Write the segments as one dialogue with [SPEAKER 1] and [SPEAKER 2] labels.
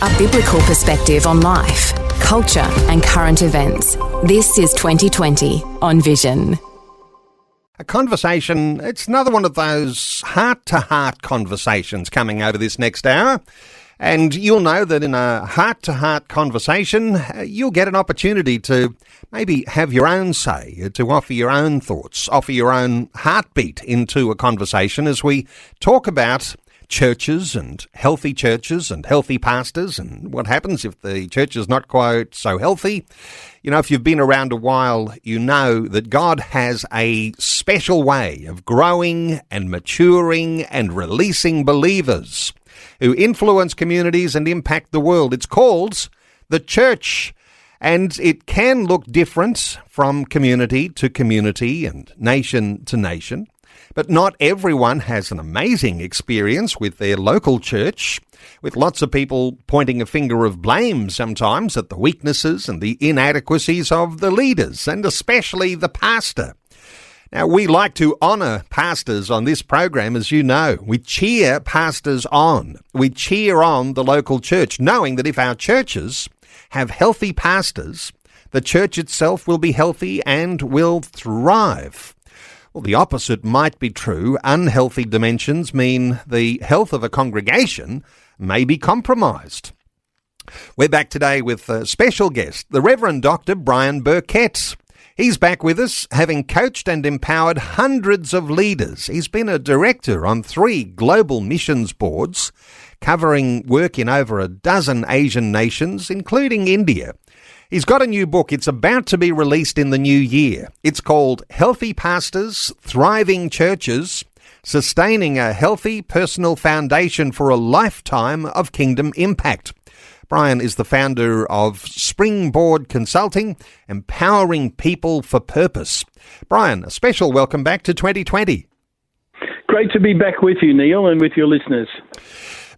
[SPEAKER 1] A biblical perspective on life, culture and current events. This is 2020 on Vision.
[SPEAKER 2] A conversation, it's another one of those heart-to-heart conversations coming over this next hour. And you'll know that in a heart-to-heart conversation, you'll get an opportunity to maybe have your own say, to offer your own thoughts, offer your own heartbeat into a conversation as we talk about churches and healthy pastors and what happens if the church is not quite so healthy. You know, if you've been around a while, you know that God has a special way of growing and maturing and releasing believers who influence communities and impact the world. It's called the church, and it can look different from community to community and nation to nation. But not everyone has an amazing experience with their local church, with lots of people pointing a finger of blame sometimes at the weaknesses and the inadequacies of the leaders, and especially the pastor. Now, we like to honour pastors on this program, as you know. We cheer pastors on. We cheer on the local church, knowing that if our churches have healthy pastors, the church itself will be healthy and will thrive. Well, the opposite might be true. Unhealthy dimensions mean the health of a congregation may be compromised. We're back today with a special guest, the Reverend Dr Brian Birkett. He's back with us, having coached and empowered hundreds of leaders. He's been a director on 3 global missions boards, covering work in over a dozen Asian nations, including India. He's got a new book. It's about to be released in the new year. It's called Healthy Pastors, Thriving Churches, Sustaining a Healthy Personal Foundation for a Lifetime of Kingdom Impact. Brian is the founder of Springboard Consulting, empowering people for purpose. Brian, a special welcome back to 2020.
[SPEAKER 3] Great to be back with you, Neil, and with your listeners.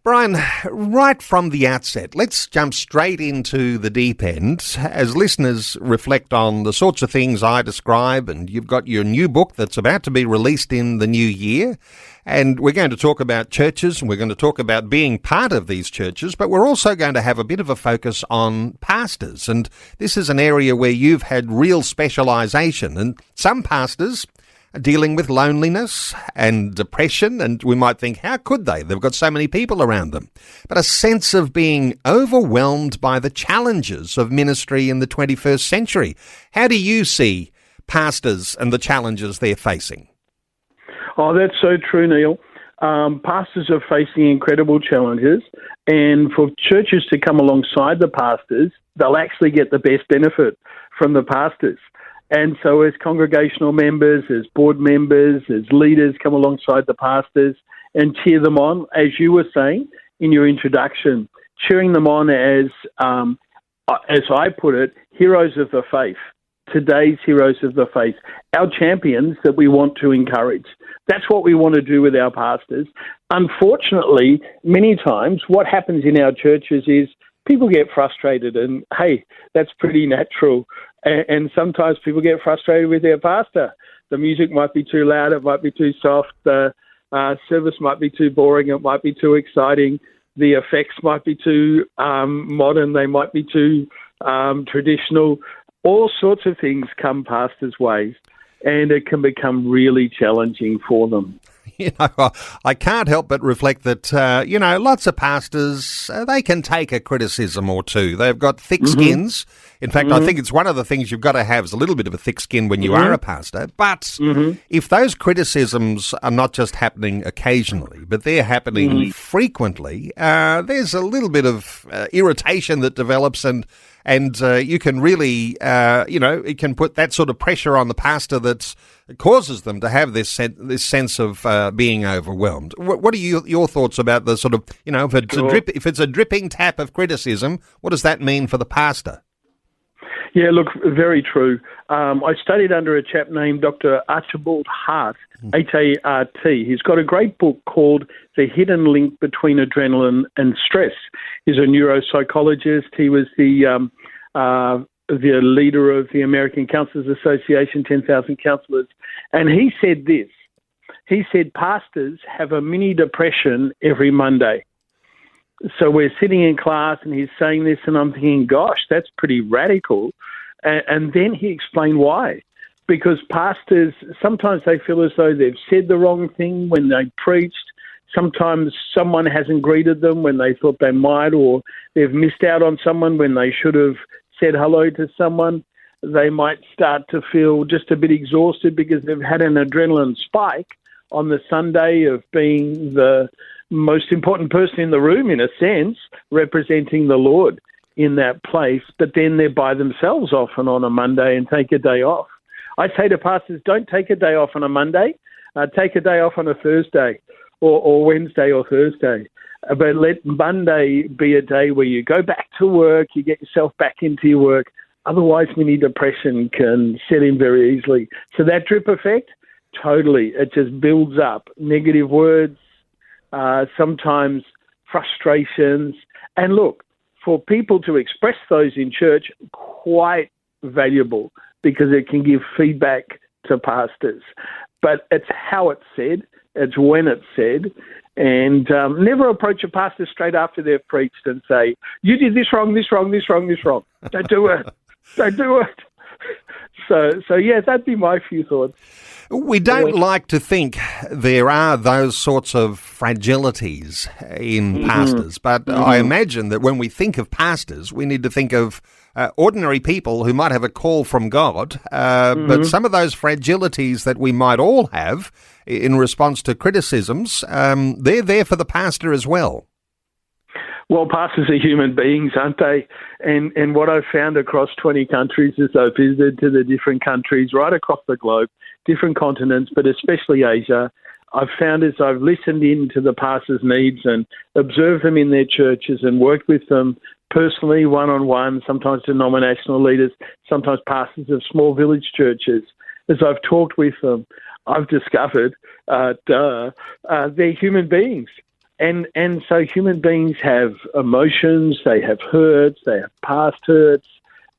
[SPEAKER 2] Brian, right from the outset, let's jump straight into the deep end as listeners reflect on the sorts of things I describe, and you've got your new book that's about to be released in the new year, and we're going to talk about churches, and we're going to talk about being part of these churches, but we're also going to have a bit of a focus on pastors, and this is an area where you've had real specialisation, and some pastors dealing with loneliness and depression, and we might think, how could they? They've got so many people around them. But a sense of being overwhelmed by the challenges of ministry in the 21st century. How do you see pastors and the challenges they're facing?
[SPEAKER 3] Oh, that's so true, Neil. Pastors are facing incredible challenges, and for churches to come alongside the pastors, they'll actually get the best benefit from the pastors. And so as congregational members, as board members, as leaders come alongside the pastors and cheer them on, as you were saying in your introduction, cheering them on as I put it, heroes of the faith, today's heroes of the faith, our champions that we want to encourage. That's what we want to do with our pastors. Unfortunately, many times what happens in our churches is people get frustrated, and hey, that's pretty natural. And sometimes people get frustrated with their pastor. The music might be too loud, it might be too soft, the service might be too boring, it might be too exciting, the effects might be too modern, they might be too traditional. All sorts of things come pastors' ways, and it can become really challenging for them.
[SPEAKER 2] You know, I can't help but reflect that, lots of pastors, they can take a criticism or two. They've got thick skins. In fact, I think it's one of the things you've got to have is a little bit of a thick skin when you are a pastor. But if those criticisms are not just happening occasionally, but they're happening frequently, there's a little bit of irritation that develops, and you can really, it can put that sort of pressure on the pastor that causes them to have this sense of being overwhelmed. What are your thoughts about the sort of, if it's a dripping tap of criticism, what does that mean for the pastor?
[SPEAKER 3] Yeah, look, very true. I studied under a chap named Dr. Archibald Hart, H-A-R-T. He's got a great book called The Hidden Link Between Adrenaline and Stress. He's a neuropsychologist. He was the leader of the American Counselors Association, 10,000 counselors. And he said this. He said, pastors have a mini depression every Monday. So we're sitting in class and he's saying this and I'm thinking, gosh, that's pretty radical. And then he explained why. Because pastors, sometimes they feel as though they've said the wrong thing when they preached. Sometimes someone hasn't greeted them when they thought they might, or they've missed out on someone when they should have said hello to someone. They might start to feel just a bit exhausted because they've had an adrenaline spike on the Sunday of being the most important person in the room, in a sense, representing the Lord in that place. But then they're by themselves often on a Monday and take a day off. I say to pastors, don't take a day off on a Monday. Take a day off on a Thursday or Wednesday or Thursday. But let Monday be a day where you go back to work, you get yourself back into your work. Otherwise, mini depression can set in very easily. So that drip effect, totally. It just builds up negative words, sometimes frustrations. And look, for people to express those in church, quite valuable, because it can give feedback to pastors. But it's how it's said, it's when it's said, and never approach a pastor straight after they've preached and say, you did this wrong, this wrong, this wrong, this wrong. Don't do it. Don't do it. So yeah, that'd be my few thoughts.
[SPEAKER 2] We don't like to think there are those sorts of fragilities in pastors, but I imagine that when we think of pastors, we need to think of ordinary people who might have a call from God, but some of those fragilities that we might all have in response to criticisms, they're there for the pastor as well.
[SPEAKER 3] Well, pastors are human beings, aren't they? And what I've found across 20 countries as I've visited to the different countries right across the globe, different continents, but especially Asia, I've found as I've listened in to the pastors' needs and observed them in their churches and worked with them personally, one-on-one, sometimes denominational leaders, sometimes pastors of small village churches. As I've talked with them, I've discovered they're human beings. And so human beings have emotions, they have hurts, they have past hurts,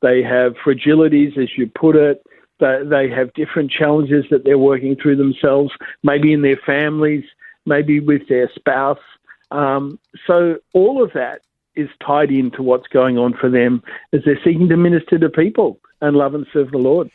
[SPEAKER 3] they have fragilities, as you put it, they have different challenges that they're working through themselves, maybe in their families, maybe with their spouse. So all of that is tied into what's going on for them as they're seeking to minister to people and love and serve the Lord.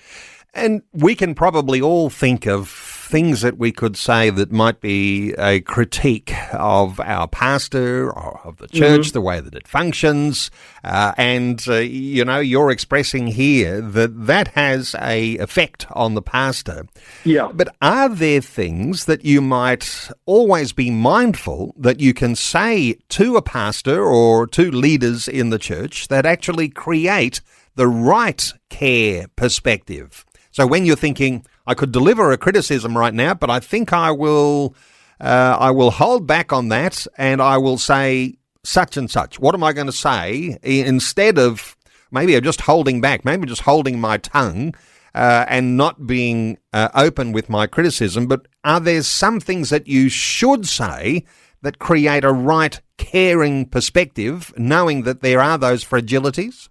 [SPEAKER 2] And we can probably all think of things that we could say that might be a critique of our pastor or of the church, the way that it functions. You're expressing here that has a effect on the pastor.
[SPEAKER 3] Yeah.
[SPEAKER 2] But are there things that you might always be mindful that you can say to a pastor or to leaders in the church that actually create the right care perspective? So when you're thinking, I could deliver a criticism right now, but I think I will hold back on that and I will say such and such. What am I going to say instead of maybe I'm just holding back, maybe just holding my tongue and not being open with my criticism? But are there some things that you should say that create a right caring perspective, knowing that there are those fragilities?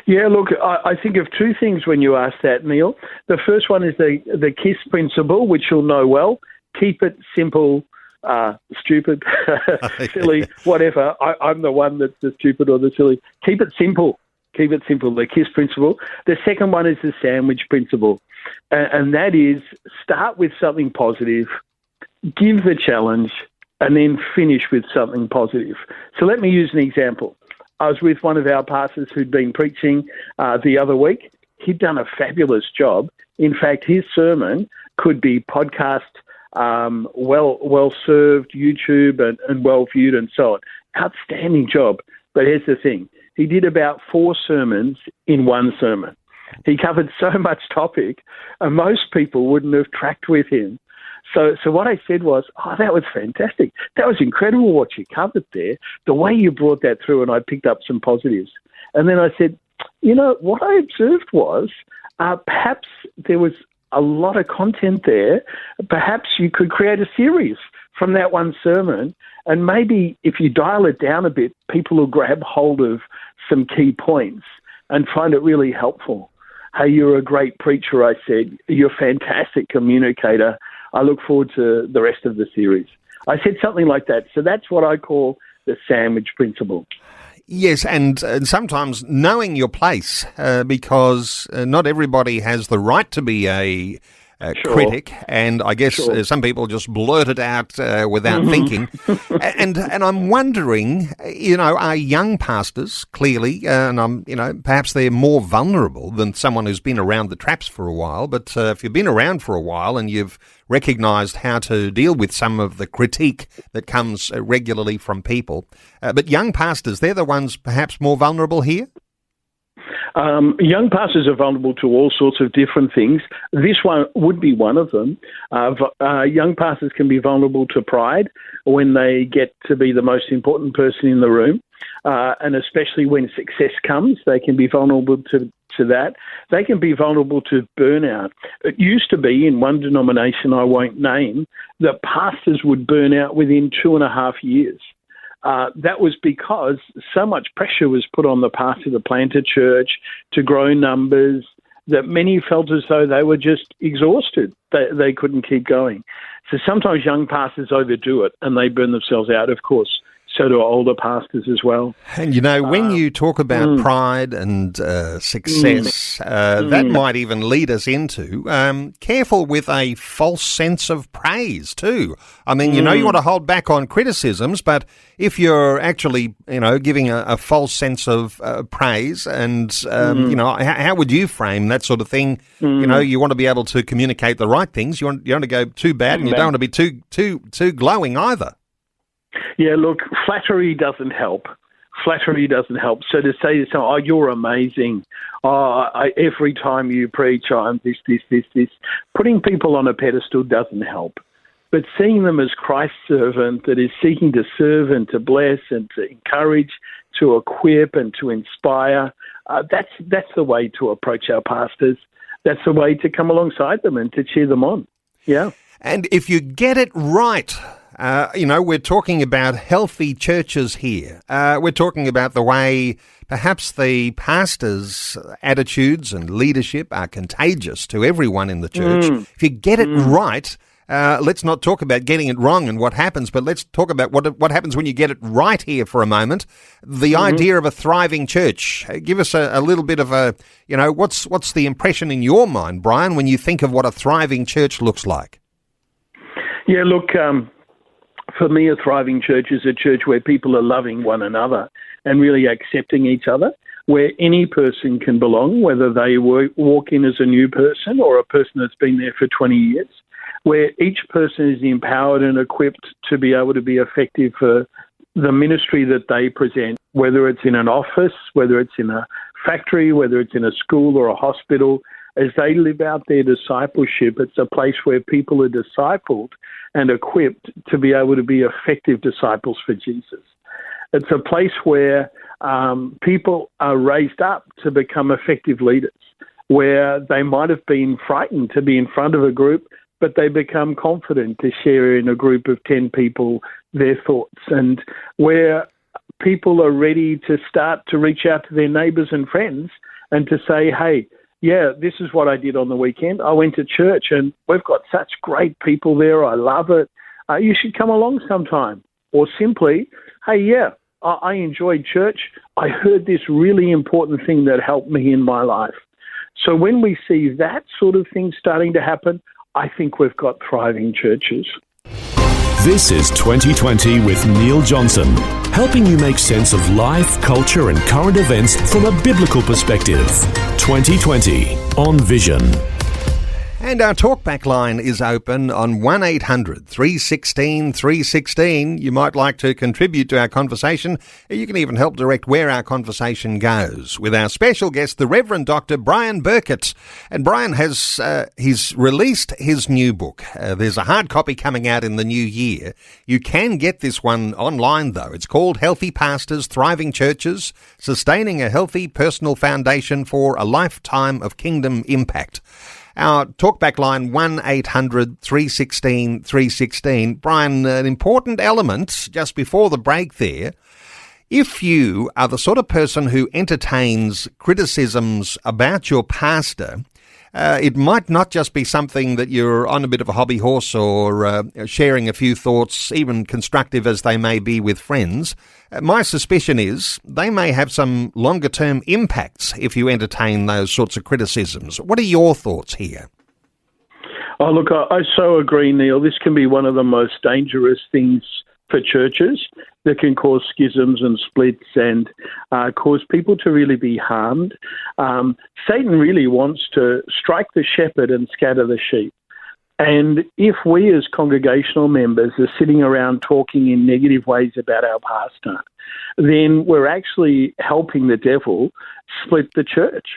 [SPEAKER 3] Yeah, look, I think of two things when you ask that, Neil. The first one is the KISS principle, which you'll know well. Keep it simple, stupid, silly, whatever. I'm the one that's the stupid or the silly. Keep it simple. Keep it simple, the KISS principle. The second one is the sandwich principle, and that is start with something positive, give the challenge, and then finish with something positive. So let me use an example. I was with one of our pastors who'd been preaching the other week. He'd done a fabulous job. In fact, his sermon could be podcast, well served, YouTube, and well viewed, and so on. Outstanding job. But here's the thing: he did about 4 sermons in one sermon. He covered so much topic, and most people wouldn't have tracked with him. So what I said was, that was fantastic. That was incredible what you covered there, the way you brought that through, and I picked up some positives. And then I said, what I observed was perhaps there was a lot of content there. Perhaps you could create a series from that one sermon, and maybe if you dial it down a bit, people will grab hold of some key points and find it really helpful. Hey, you're a great preacher, I said. You're a fantastic communicator. I look forward to the rest of the series. I said something like that. So that's what I call the sandwich principle.
[SPEAKER 2] Yes, and sometimes knowing your place, because not everybody has the right to be a critic, and I guess some people just blurt it out without thinking. And I'm wondering, are young pastors clearly, and perhaps they're more vulnerable than someone who's been around the traps for a while. But if you've been around for a while and you've recognised how to deal with some of the critique that comes regularly from people, but young pastors, they're the ones perhaps more vulnerable here.
[SPEAKER 3] Young pastors are vulnerable to all sorts of different things. This one would be one of them. Young pastors can be vulnerable to pride when they get to be the most important person in the room, and especially when success comes, they can be vulnerable to that. They can be vulnerable to burnout. It used to be in one denomination I won't name that pastors would burn out within 2.5 years. That was because so much pressure was put on the pastor to plant a church, to grow numbers, that many felt as though they were just exhausted. They couldn't keep going. So sometimes young pastors overdo it and they burn themselves out, of course. So do older pastors as well.
[SPEAKER 2] And, when you talk about pride and success, that might even lead us into careful with a false sense of praise too. I mean, you want to hold back on criticisms, but if you're actually, giving a false sense of praise and, how would you frame that sort of thing? You want to be able to communicate the right things. You want to go too bad and you don't want to be too glowing either.
[SPEAKER 3] Yeah, look, flattery doesn't help. Flattery doesn't help. So to say to someone, oh, you're amazing. Oh, every time you preach, I'm this. Putting people on a pedestal doesn't help. But seeing them as Christ's servant that is seeking to serve and to bless and to encourage, to equip and to inspire, that's the way to approach our pastors. That's the way to come alongside them and to cheer them on. Yeah.
[SPEAKER 2] And if you get it right, we're talking about healthy churches here. We're talking about the way perhaps the pastors' attitudes and leadership are contagious to everyone in the church. If you get it right, let's not talk about getting it wrong and what happens, but let's talk about what happens when you get it right here for a moment. The idea of a thriving church. Give us a little bit of what's the impression in your mind, Brian, when you think of what a thriving church looks like?
[SPEAKER 3] Yeah, look, for me, a thriving church is a church where people are loving one another and really accepting each other, where any person can belong, whether they walk in as a new person or a person that's been there for 20 years, where each person is empowered and equipped to be able to be effective for the ministry that they present, whether it's in an office, whether it's in a factory, whether it's in a school or a hospital. As they live out their discipleship, it's a place where people are discipled and equipped to be able to be effective disciples for Jesus. It's a place where people are raised up to become effective leaders, where they might have been frightened to be in front of a group, but they become confident to share in a group of 10 people their thoughts, and where people are ready to start to reach out to their neighbours and friends and to say, hey, yeah, this is what I did on the weekend. I went to church and we've got such great people there. I love it. You should come along sometime. Or simply, hey, yeah, I enjoyed church. I heard this really important thing that helped me in my life. So when we see that sort of thing starting to happen, I think we've got thriving churches.
[SPEAKER 4] This is 2020 with Neil Johnson, helping you make sense of life, culture and current events from a biblical perspective. 2020 on Vision.
[SPEAKER 2] And our talkback line is open on 1800 316 316. You might like to contribute to our conversation. You can even help direct where our conversation goes with our special guest, the Reverend Dr Brian Birkett. And Brian has he's released his new book. There's a hard copy coming out in the new year. You can get this one online, though. It's called Healthy Pastors, Thriving Churches, Sustaining a Healthy Personal Foundation for a Lifetime of Kingdom Impact. Our talkback line, 1800 316 316. Brian, an important element just before the break there. If you are the sort of person who entertains criticisms about your pastor, it might not just be something that you're on a bit of a hobby horse or sharing a few thoughts, even constructive as they may be with friends. My suspicion is they may have some longer-term impacts if you entertain those sorts of criticisms. What are your thoughts here?
[SPEAKER 3] Oh, look, I so agree, Neil. This can be one of the most dangerous things for churches that can cause schisms and splits and cause people to really be harmed. Satan really wants to strike the shepherd and scatter the sheep. And if we as congregational members are sitting around talking in negative ways about our pastor, then we're actually helping the devil split the church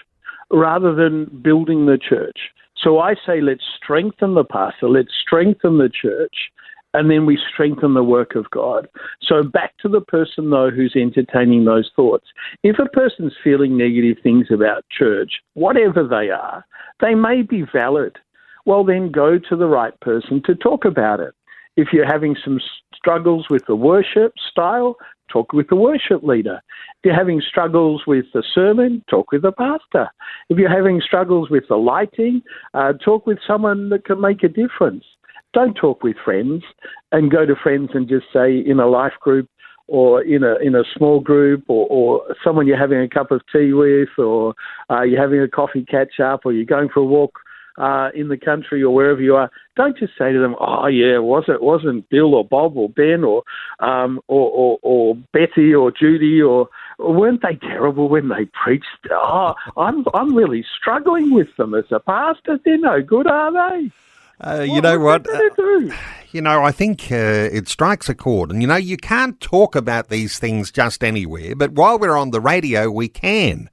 [SPEAKER 3] rather than building the church. So I say let's strengthen the pastor, let's strengthen the church, and then we strengthen the work of God. So back to the person, though, who's entertaining those thoughts. If a person's feeling negative things about church, whatever they are, they may be valid. Well, then go to the right person to talk about it. If you're having some struggles with the worship style, talk with the worship leader. If you're having struggles with the sermon, talk with the pastor. If you're having struggles with the lighting, talk with someone that can make a difference. Don't talk with friends and go to friends and just say in a life group or in a small group or someone you're having a cup of tea with or you're having a coffee catch up or you're going for a walk in the country or wherever you are. Don't just say to them, "Oh yeah, wasn't Bill or Bob or Ben or Betty or Judy or weren't they terrible when they preached? Oh, I'm really struggling with them as a pastor. They're no good, are they?"
[SPEAKER 2] You know what? I think it strikes a chord. And, you can't talk about these things just anywhere. But while we're on the radio, we can.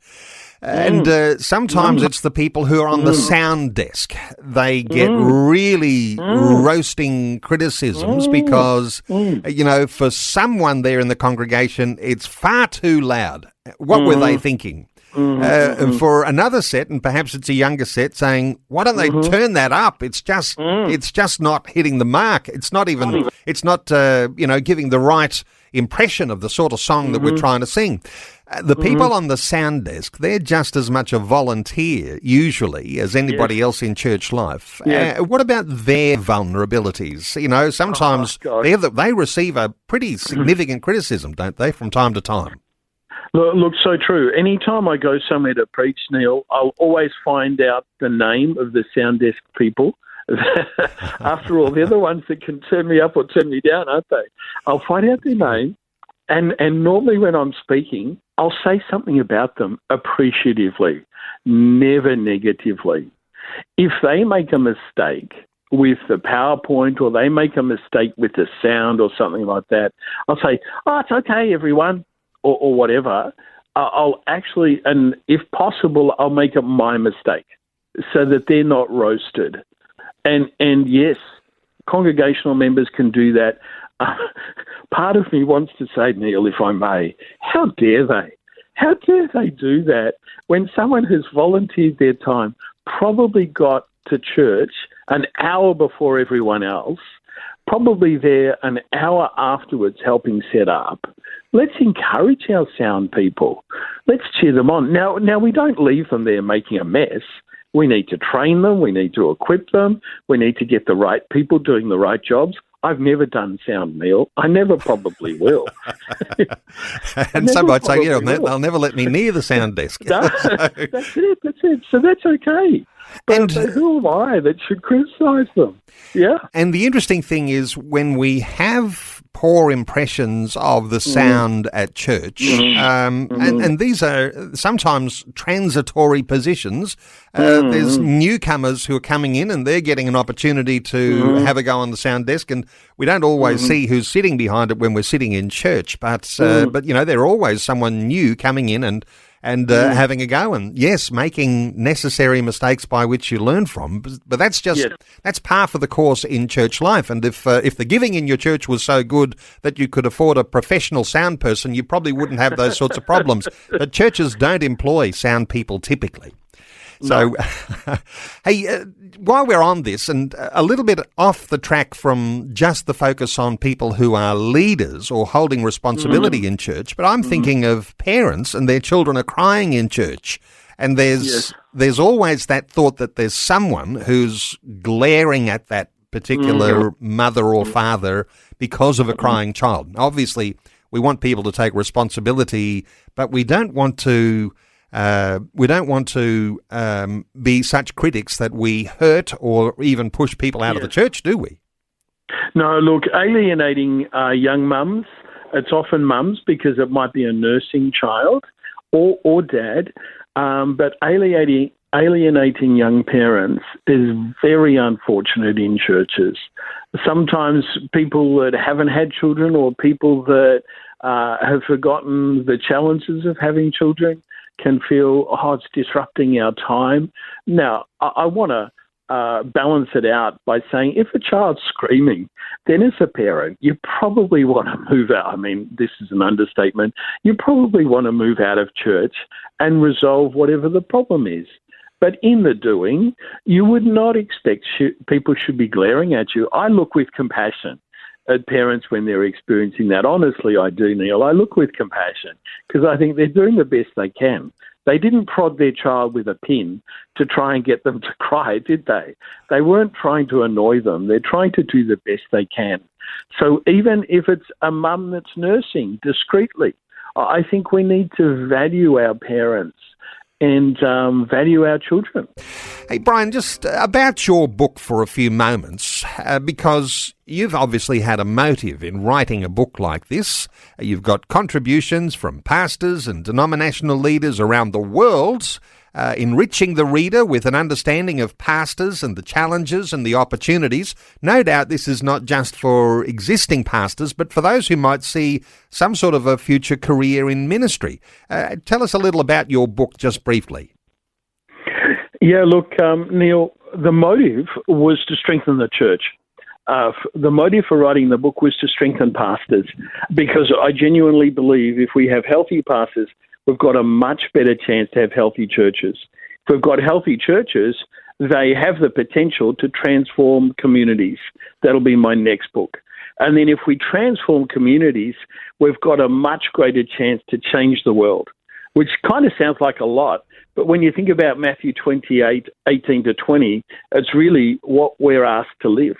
[SPEAKER 2] And sometimes it's the people who are on the sound desk. They get really roasting criticisms because, for someone there in the congregation, it's far too loud. What were they thinking? For another set, and perhaps it's a younger set, saying, "Why don't they turn that up? It's just not hitting the mark. It's not giving the right impression of the sort of song that we're trying to sing." The people on the sound desk, they're just as much a volunteer, usually, as anybody else in church life. What about their vulnerabilities? Sometimes they receive a pretty significant criticism, don't they, from time to time?
[SPEAKER 3] Look, so true. Anytime I go somewhere to preach, Neil, I'll always find out the name of the sound desk people. After all, they're the ones that can turn me up or turn me down, aren't they? I'll find out their name, and normally when I'm speaking, I'll say something about them appreciatively, never negatively. If they make a mistake with the PowerPoint or they make a mistake with the sound or something like that, I'll say, "Oh, it's okay, everyone," or whatever. I'll actually, and if possible, I'll make it my mistake so that they're not roasted. And yes, congregational members can do that. Part of me wants to say, Neil, if I may, how dare they? How dare they do that when someone has volunteered their time, probably got to church an hour before everyone else, probably there an hour afterwards helping set up. Let's encourage our sound people. Let's cheer them on. Now we don't leave them there making a mess. We need to train them. We need to equip them. We need to get the right people doing the right jobs. I've never done sound, Neil. I never probably will.
[SPEAKER 2] And some might say, they'll never let me near the sound desk.
[SPEAKER 3] That's it. So that's okay. But who am I that should criticise them? Yeah.
[SPEAKER 2] And the interesting thing is when we have poor impressions of the sound at church, and these are sometimes transitory positions. There's newcomers who are coming in and they're getting an opportunity to have a go on the sound desk, and we don't always see who's sitting behind it when we're sitting in church, but they're always someone new coming in and having a go, and yes, making necessary mistakes by which you learn from. But that's that's par for the course in church life. And if the giving in your church was so good that you could afford a professional sound person, you probably wouldn't have those sorts of problems. But churches don't employ sound people typically. So, hey, while we're on this, and a little bit off the track from just the focus on people who are leaders or holding responsibility in church, but I'm thinking of parents and their children are crying in church. And there's always that thought that there's someone who's glaring at that particular mother or father because of a crying child. Obviously, we want people to take responsibility, but we don't want to be such critics that we hurt or even push people out of the church, do we?
[SPEAKER 3] No, look, alienating young mums, it's often mums because it might be a nursing child or dad, but alienating young parents is very unfortunate in churches. Sometimes people that haven't had children or people that have forgotten the challenges of having children can feel, it's disrupting our time. Now, I want to balance it out by saying if a child's screaming, then as a parent, you probably want to move out. I mean, this is an understatement. You probably want to move out of church and resolve whatever the problem is. But in the doing, you would not expect people should be glaring at you. I look with compassion at parents when they're experiencing that. Honestly, I do, Neil. I look with compassion because I think they're doing the best they can. They didn't prod their child with a pin to try and get them to cry, did they? They weren't trying to annoy them. They're trying to do the best they can. So even if it's a mum that's nursing discreetly, I think we need to value our parents and value our children.
[SPEAKER 2] Hey, Brian, just about your book for a few moments, because you've obviously had a motive in writing a book like this. You've got contributions from pastors and denominational leaders around the world, enriching the reader with an understanding of pastors and the challenges and the opportunities. No doubt this is not just for existing pastors, but for those who might see some sort of a future career in ministry. Tell us a little about your book just briefly.
[SPEAKER 3] Yeah, look, Neil, the motive was to strengthen the church. The motive for writing the book was to strengthen pastors, because I genuinely believe if we have healthy pastors, we've got a much better chance to have healthy churches. If we've got healthy churches, they have the potential to transform communities. That'll be my next book. And then if we transform communities, we've got a much greater chance to change the world, which kind of sounds like a lot. But when you think about Matthew 28:18 to 20, it's really what we're asked to live.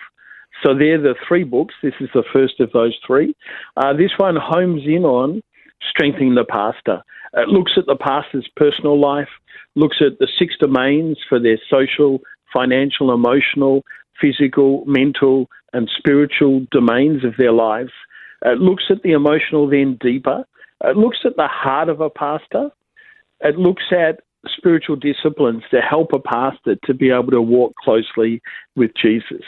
[SPEAKER 3] So they're the three books. This is the first of those three. This one homes in on strengthening the pastor. It looks at the pastor's personal life, looks at the 6 domains for their social, financial, emotional, physical, mental, and spiritual domains of their lives. It looks at the emotional then deeper. It looks at the heart of a pastor. It looks at spiritual disciplines to help a pastor to be able to walk closely with Jesus.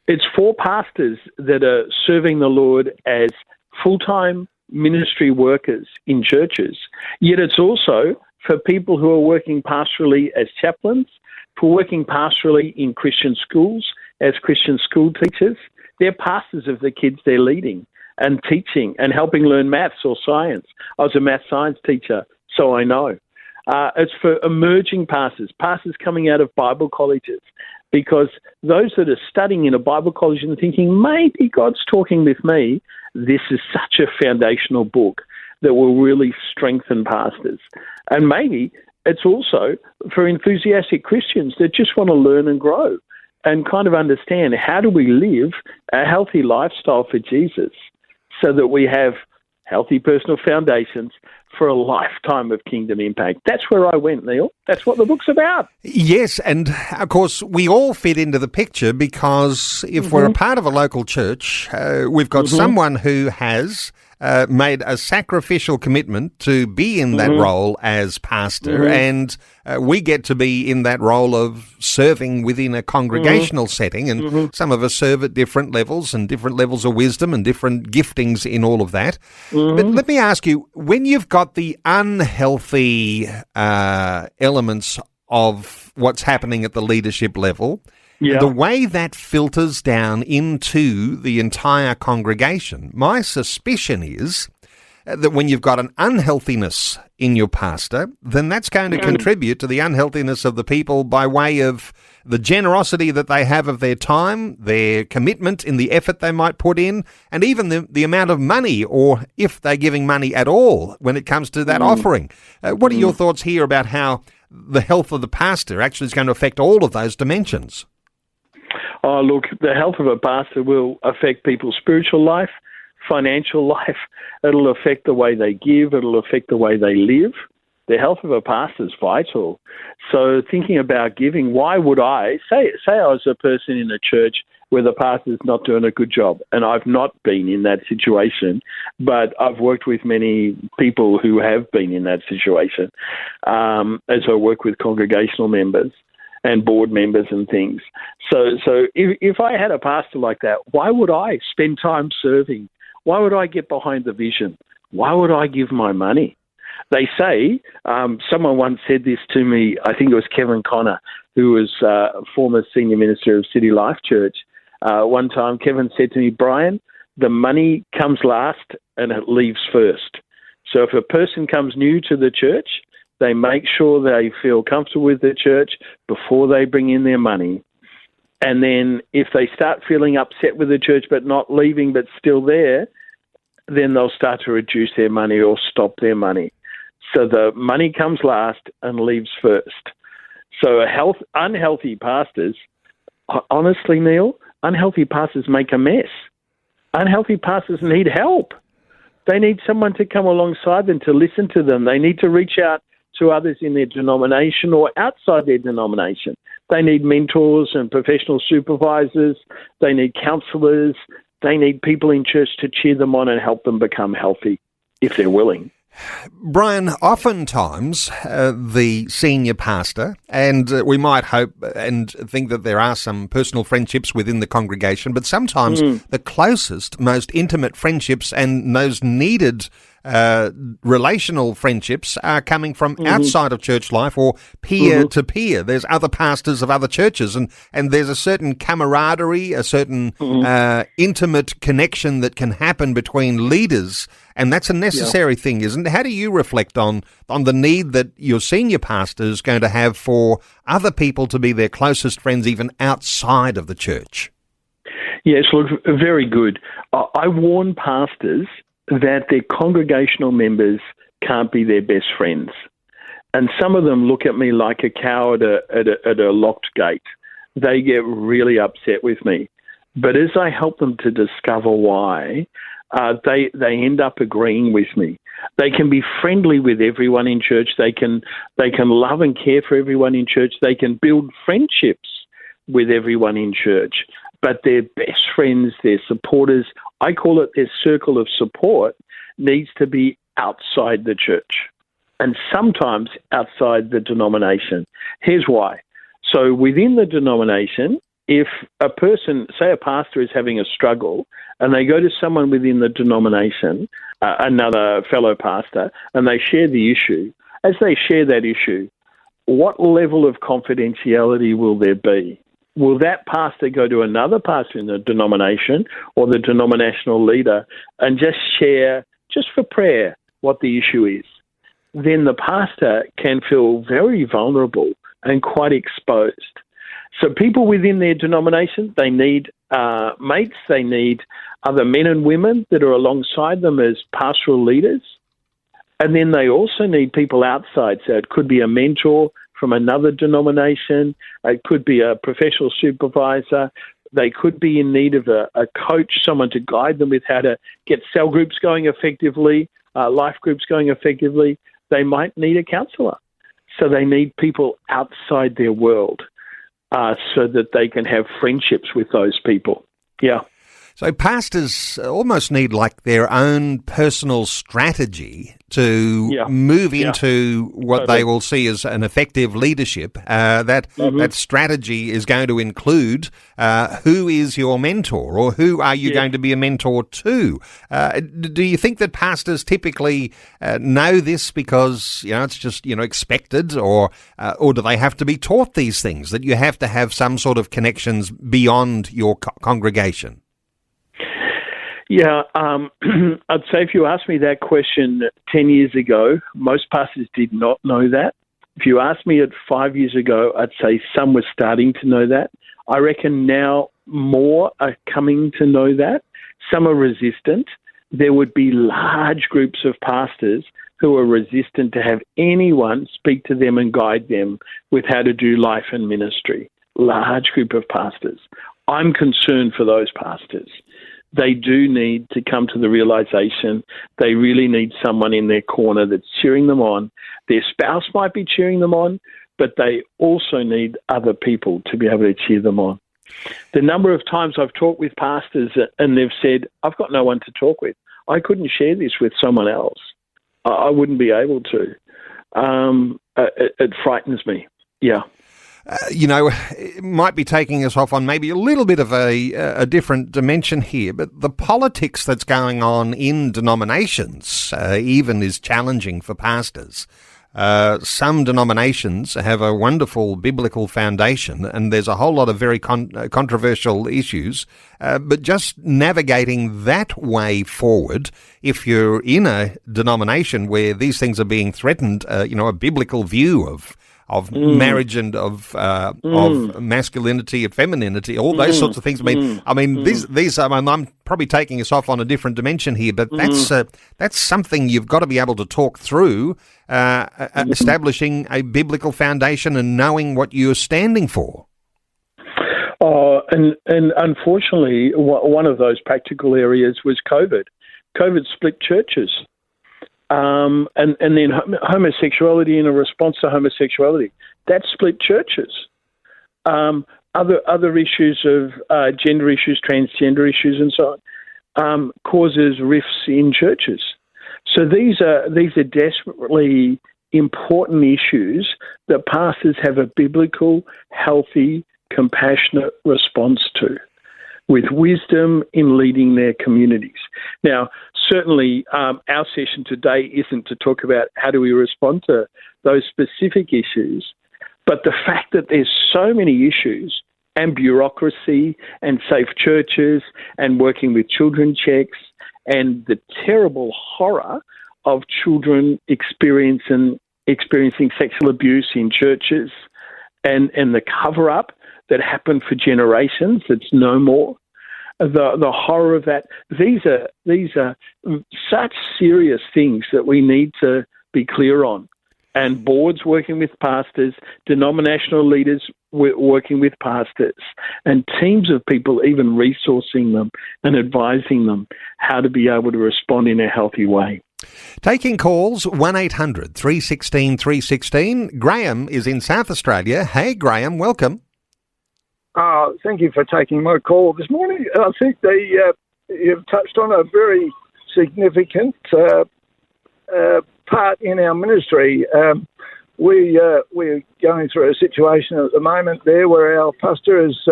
[SPEAKER 3] It's for pastors that are serving the Lord as full-time ministry workers in churches, yet it's also for people who are working pastorally as chaplains, for working pastorally in Christian schools as Christian school teachers. They're pastors of the kids they're leading and teaching and helping learn maths or science. I was a maths science teacher, so I know. It's for emerging pastors coming out of Bible colleges, because those that are studying in a Bible college and thinking, maybe God's talking with me, this is such a foundational book that will really strengthen pastors. And maybe it's also for enthusiastic Christians that just want to learn and grow and kind of understand, how do we live a healthy lifestyle for Jesus so that we have healthy personal foundations for a lifetime of kingdom impact. That's where I went, Neil. That's what the book's about.
[SPEAKER 2] Yes, and of course we all fit into the picture, because if we're a part of a local church, we've got someone who has made a sacrificial commitment to be in that role as pastor, and we get to be in that role of serving within a congregational setting, and some of us serve at different levels and different levels of wisdom and different giftings in all of that. But let me ask you, when you've got the unhealthy elements of what's happening at the leadership level, the way that filters down into the entire congregation, my suspicion is that when you've got an unhealthiness in your pastor, then that's going to contribute to the unhealthiness of the people by way of the generosity that they have of their time, their commitment in the effort they might put in, and even the amount of money, or if they're giving money at all when it comes to that offering. What are your thoughts here about how the health of the pastor actually is going to affect all of those dimensions.
[SPEAKER 3] Oh, look, the health of a pastor will affect people's spiritual life, financial life. It'll affect the way they give. It'll affect the way they live. The health of a pastor is vital. So thinking about giving, why would I, say I was a person in a church where the pastor's not doing a good job, and I've not been in that situation, but I've worked with many people who have been in that situation as I work with congregational members and board members and things. So if I had a pastor like that, why would I spend time serving? Why would I get behind the vision? Why would I give my money? They say, someone once said this to me, I think it was Kevin Connor, who was former senior minister of City Life Church. One time, Kevin said to me, Brian, the money comes last and it leaves first. So if a person comes new to the church, they make sure they feel comfortable with the church before they bring in their money. And then if they start feeling upset with the church but not leaving but still there, then they'll start to reduce their money or stop their money. So the money comes last and leaves first. So unhealthy pastors, honestly, Neil, unhealthy pastors make a mess. Unhealthy pastors need help. They need someone to come alongside them, to listen to them. They need to reach out to others in their denomination or outside their denomination. They need mentors and professional supervisors. They need counsellors. They need people in church to cheer them on and help them become healthy if they're willing.
[SPEAKER 2] Brian, oftentimes the senior pastor, and we might hope and think that there are some personal friendships within the congregation, but sometimes the closest, most intimate friendships and those needed relational friendships are coming from outside of church life or peer to peer. There's other pastors of other churches and there's a certain camaraderie, a certain intimate connection that can happen between leaders, and that's a necessary thing, isn't it? How do you reflect on the need that your senior pastor is going to have for other people to be their closest friends even outside of the church?
[SPEAKER 3] Yes, look, very good. I warn pastors that their congregational members can't be their best friends. And some of them look at me like a coward at a locked gate. They get really upset with me. But as I help them to discover why, they end up agreeing with me. They can be friendly with everyone in church. They can love and care for everyone in church. They can build friendships with everyone in church. But their best friends, their supporters, I call it their circle of support, needs to be outside the church and sometimes outside the denomination. Here's why. So within the denomination, if a person, say a pastor is having a struggle and they go to someone within the denomination, another fellow pastor, and they share the issue, as they share that issue, what level of confidentiality will there be? Will that pastor go to another pastor in the denomination or the denominational leader and just share, just for prayer, what the issue is? Then the pastor can feel very vulnerable and quite exposed. So people within their denomination, they need mates, they need other men and women that are alongside them as pastoral leaders. And then they also need people outside. So it could be a mentor from another denomination. It could be a professional supervisor. They could be in need of a coach, someone to guide them with how to get cell groups going effectively, life groups going effectively. They might need a counsellor. So they need people outside their world so that they can have friendships with those people. Yeah.
[SPEAKER 2] So pastors almost need like their own personal strategy to move into what they will see as an effective leadership. That strategy is going to include who is your mentor or who are you going to be a mentor to. Do you think that pastors typically know this because it's just expected, or do they have to be taught these things, that you have to have some sort of connections beyond your congregation?
[SPEAKER 3] Yeah, I'd say if you asked me that question 10 years ago, most pastors did not know that. If you asked me it 5 years ago, I'd say some were starting to know that. I reckon now more are coming to know that. Some are resistant. There would be large groups of pastors who are resistant to have anyone speak to them and guide them with how to do life and ministry. Large group of pastors. I'm concerned for those pastors. They do need to come to the realization they really need someone in their corner that's cheering them on. Their spouse might be cheering them on, but they also need other people to be able to cheer them on. The number of times I've talked with pastors and they've said, I've got no one to talk with. I couldn't share this with someone else. I wouldn't be able to. It frightens me. Yeah.
[SPEAKER 2] It might be taking us off on maybe a little bit of a different dimension here, but the politics that's going on in denominations even is challenging for pastors. Some denominations have a wonderful biblical foundation, and there's a whole lot of very controversial issues, but just navigating that way forward, if you're in a denomination where these things are being threatened, a biblical view of marriage and of masculinity and femininity, all those sorts of things. These I'm probably taking us off on a different dimension here, but that's something you've got to be able to talk through, establishing a biblical foundation and knowing what you're standing for.
[SPEAKER 3] And unfortunately, one of those practical areas was COVID. COVID split churches. And then homosexuality in a response to homosexuality. That split churches. Other issues of gender issues, transgender issues and so on, causes rifts in churches. So these are desperately important issues that pastors have a biblical, healthy, compassionate response to, with wisdom in leading their communities. Now, certainly our session today isn't to talk about how do we respond to those specific issues, but the fact that there's so many issues and bureaucracy and safe churches and working with children checks and the terrible horror of children experiencing sexual abuse in churches and the cover-up that happened for generations, that's no more. The horror of that. These are such serious things that we need to be clear on. And boards working with pastors, denominational leaders working with pastors, and teams of people even resourcing them and advising them how to be able to respond in a healthy way.
[SPEAKER 2] Taking calls, 1-800 316 316. Graham is in South Australia. Hey, Graham, welcome.
[SPEAKER 5] Thank you for taking my call this morning. I think you've touched on a very significant part in our ministry. We're going through a situation at the moment there where our pastor is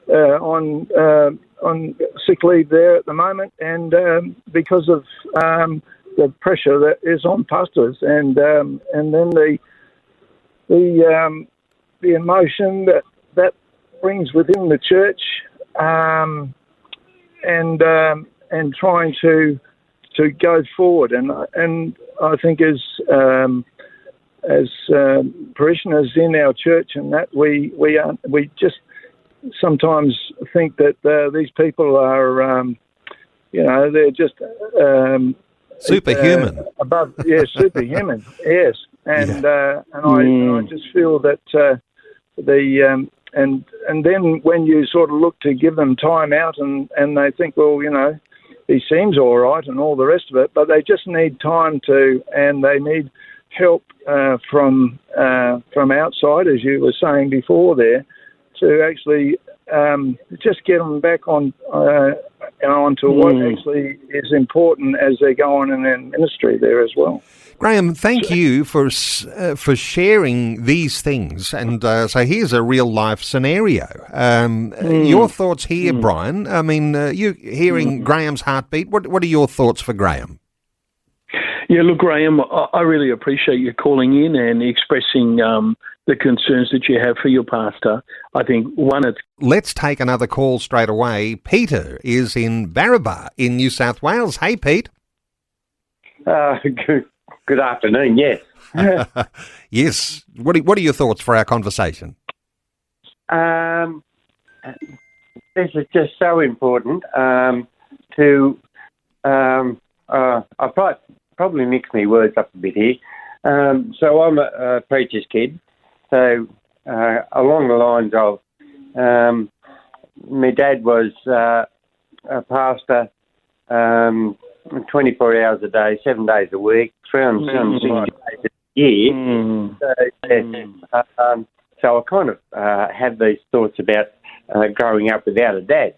[SPEAKER 5] on sick leave there at the moment, and because of the pressure that is on pastors, and then the emotion that brings within the church, and trying to go forward, and I think as parishioners in our church, and that we just sometimes think that these people are they're just
[SPEAKER 2] superhuman,
[SPEAKER 5] above, superhuman, yes, and I just feel that and then when you sort of look to give them time out and they think, well, he seems all right and all the rest of it, but they just need time and they need help from outside, as you were saying before there, to actually just get them back on onto what actually is important as they go on in their ministry there as well.
[SPEAKER 2] Graham, thank you for sharing these things. And so here's a real life scenario. Your thoughts here, Brian? I mean, you hearing Graham's heartbeat. What are your thoughts for Graham?
[SPEAKER 3] Yeah, look, Graham, I really appreciate you calling in and expressing the concerns that you have for your pastor. I think,
[SPEAKER 2] Let's take another call straight away. Peter is in Barraba in New South Wales. Hey, Pete.
[SPEAKER 6] Good afternoon, yes.
[SPEAKER 2] Yes. What are your thoughts for our conversation?
[SPEAKER 6] This is just so important to... probably mix my words up a bit here. So I'm a preacher's kid. So along the lines of my dad was a pastor 24 hours a day, 7 days a week, 360 days a year. So I kind of had these thoughts about growing up without a dad.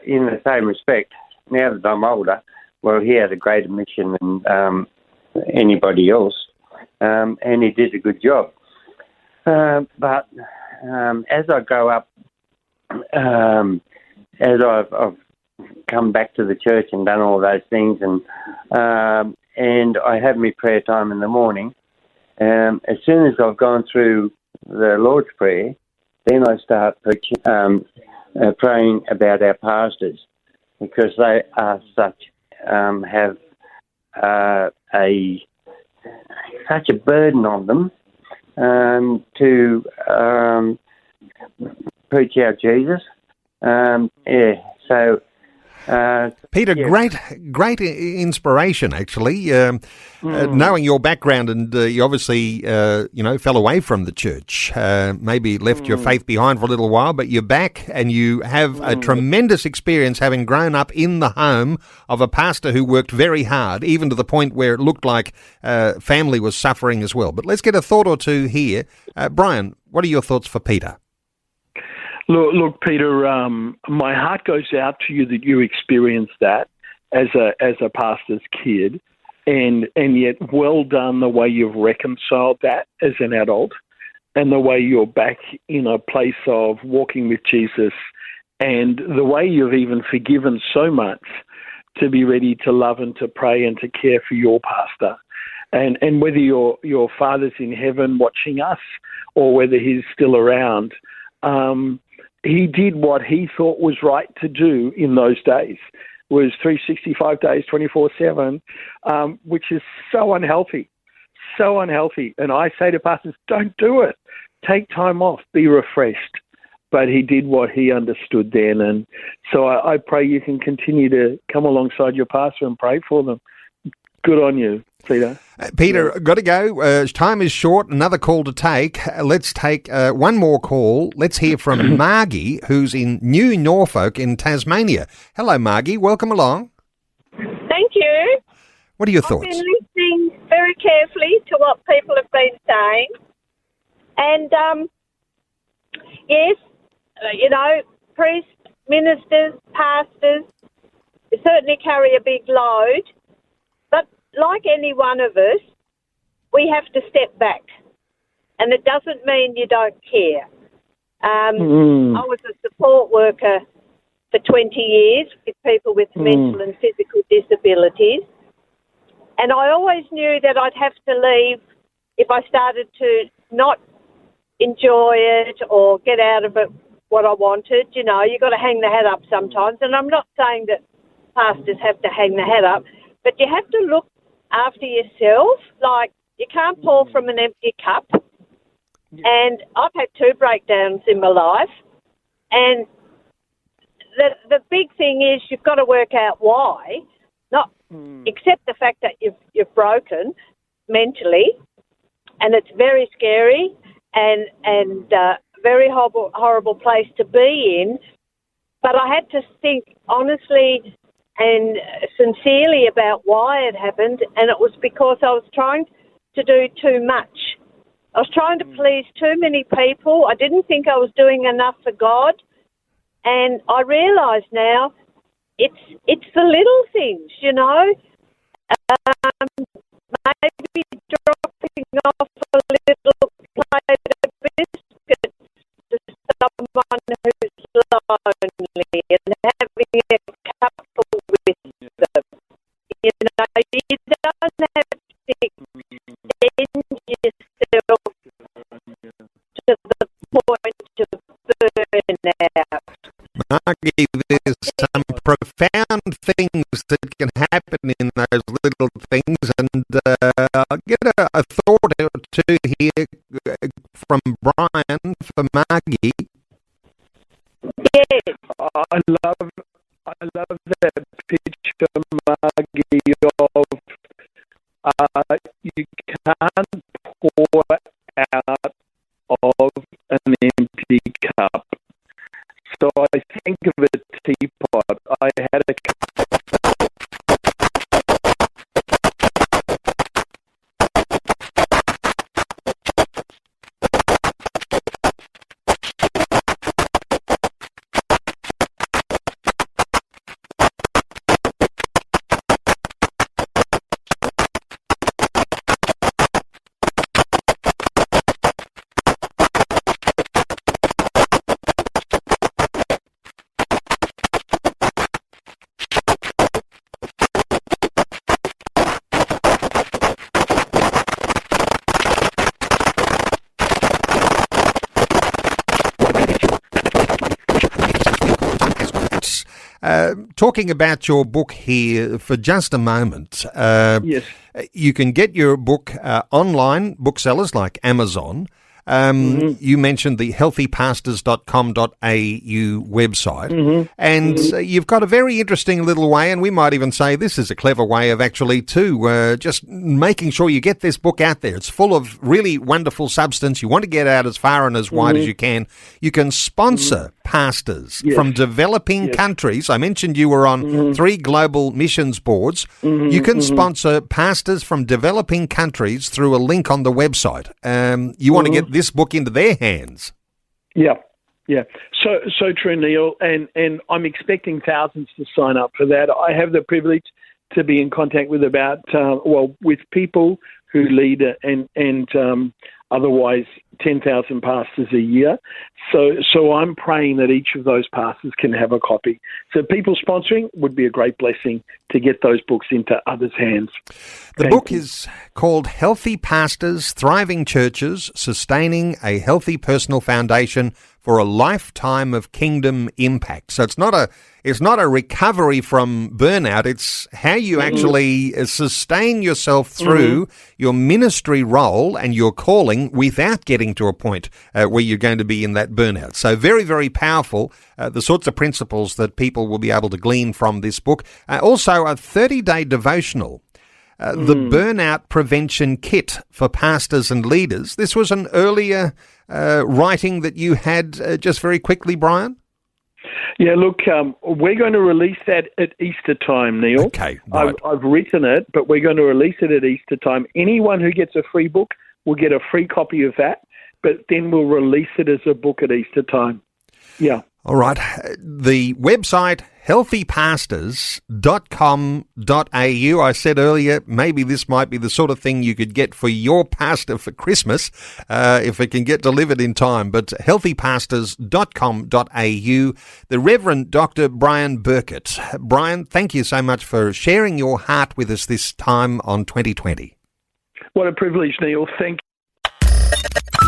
[SPEAKER 6] In the same respect, now that I'm older, well, he had a greater mission than anybody else, and he did a good job. But as I grow up, as I've come back to the church and done all those things, and I have my prayer time in the morning, as soon as I've gone through the Lord's Prayer, then I start praying about our pastors, because they are have such a burden on them to preach out Jesus.
[SPEAKER 2] Peter, great inspiration, actually. Knowing your background, and you obviously, fell away from the church, maybe left your faith behind for a little while, but you're back and you have a tremendous experience having grown up in the home of a pastor who worked very hard, even to the point where it looked like family was suffering as well. But let's get a thought or two here. Brian, what are your thoughts for Peter?
[SPEAKER 3] Look, Peter. My heart goes out to you that you experienced that as a pastor's kid, and yet well done the way you've reconciled that as an adult, and the way you're back in a place of walking with Jesus, and the way you've even forgiven so much to be ready to love and to pray and to care for your pastor, and whether your father's in heaven watching us or whether he's still around. He did what he thought was right to do in those days, was 365 days, 24/7, which is so unhealthy. And I say to pastors, don't do it. Take time off, be refreshed. But he did what he understood then. And so I pray you can continue to come alongside your pastor and pray for them. Good on you, Peter.
[SPEAKER 2] Peter, got to go. Time is short. Another call to take. Let's take one more call. Let's hear from Margie, who's in New Norfolk in Tasmania. Hello, Margie. Welcome along.
[SPEAKER 7] Thank you.
[SPEAKER 2] What are your thoughts?
[SPEAKER 7] I've been listening very carefully to what people have been saying. And, yes, priests, ministers, pastors certainly carry a big load. But like any one of us, we have to step back. And it doesn't mean you don't care. I was a support worker for 20 years with people with mental and physical disabilities. And I always knew that I'd have to leave if I started to not enjoy it or get out of it what I wanted. You got to hang the hat up sometimes. And I'm not saying that pastors have to hang the hat up, but you have to look after yourself. Like, you can't pour from an empty cup. Yeah. And I've had 2 breakdowns in my life. And the big thing is you've got to work out why, not accept the fact that you've broken mentally. And it's very scary and very horrible place to be in. But I had to think honestly and sincerely about why it happened, and it was because I was trying to do too much. I was trying to please too many people. I didn't think I was doing enough for God, and I realise now it's the little things, maybe dropping off a little plate of biscuits to someone who's lonely and having a couple with them. You don't have to extend yourself to the point of burnout.
[SPEAKER 2] Margie, there's some profound things that can happen in those little things, and I'll get a thought or two here from Brian for Margie.
[SPEAKER 7] Yes.
[SPEAKER 3] I love I love that picture, Margie, of you can't pour out of an empty cup. So I think of a teapot. I had a
[SPEAKER 2] talking about your book here for just a moment.
[SPEAKER 3] yes.
[SPEAKER 2] You can get your book online, booksellers like Amazon. You mentioned the healthypastors.com.au website, and you've got a very interesting little way, and we might even say this is a clever way of actually just making sure you get this book out there. It's full of really wonderful substance. You want to get out as far and as wide as you can. You can sponsor pastors from developing countries. I mentioned you were on 3 global missions boards. You can sponsor pastors from developing countries through a link on the website. You want to get this book into their hands.
[SPEAKER 3] Yeah. So true, Neil. And I'm expecting thousands to sign up for that. I have the privilege to be in contact with with people who lead and otherwise 10,000 pastors a year. So I'm praying that each of those pastors can have a copy. So people sponsoring would be a great blessing to get those books into others' hands.
[SPEAKER 2] The book is called Healthy Pastors, Thriving Churches, Sustaining a Healthy Personal Foundation for a Lifetime of Kingdom Impact. So it's not a recovery from burnout. It's how you actually sustain yourself through your ministry role and your calling without getting to a point where you're going to be in that burnout. So very, very powerful, the sorts of principles that people will be able to glean from this book. Also, a 30-day devotional, the Burnout Prevention Kit for Pastors and Leaders. This was an earlier writing that you had just very quickly, Brian?
[SPEAKER 3] Yeah, look, we're going to release that at Easter time, Neil.
[SPEAKER 2] Okay, right.
[SPEAKER 3] I've written it, but we're going to release it at Easter time. Anyone who gets a free book will get a free copy of that, but then we'll release it as a book at Easter time. Yeah.
[SPEAKER 2] All right. The website, healthypastors.com.au. I said earlier, maybe this might be the sort of thing you could get for your pastor for Christmas, if it can get delivered in time. But healthypastors.com.au. The Reverend Dr. Brian Birkett. Brian, thank you so much for sharing your heart with us this time on 2020.
[SPEAKER 3] What a privilege, Neil. Thank you.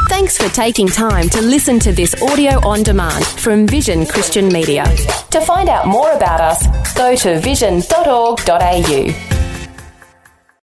[SPEAKER 1] Thanks for taking time to listen to this audio on demand from Vision Christian Media. To find out more about us, go to vision.org.au.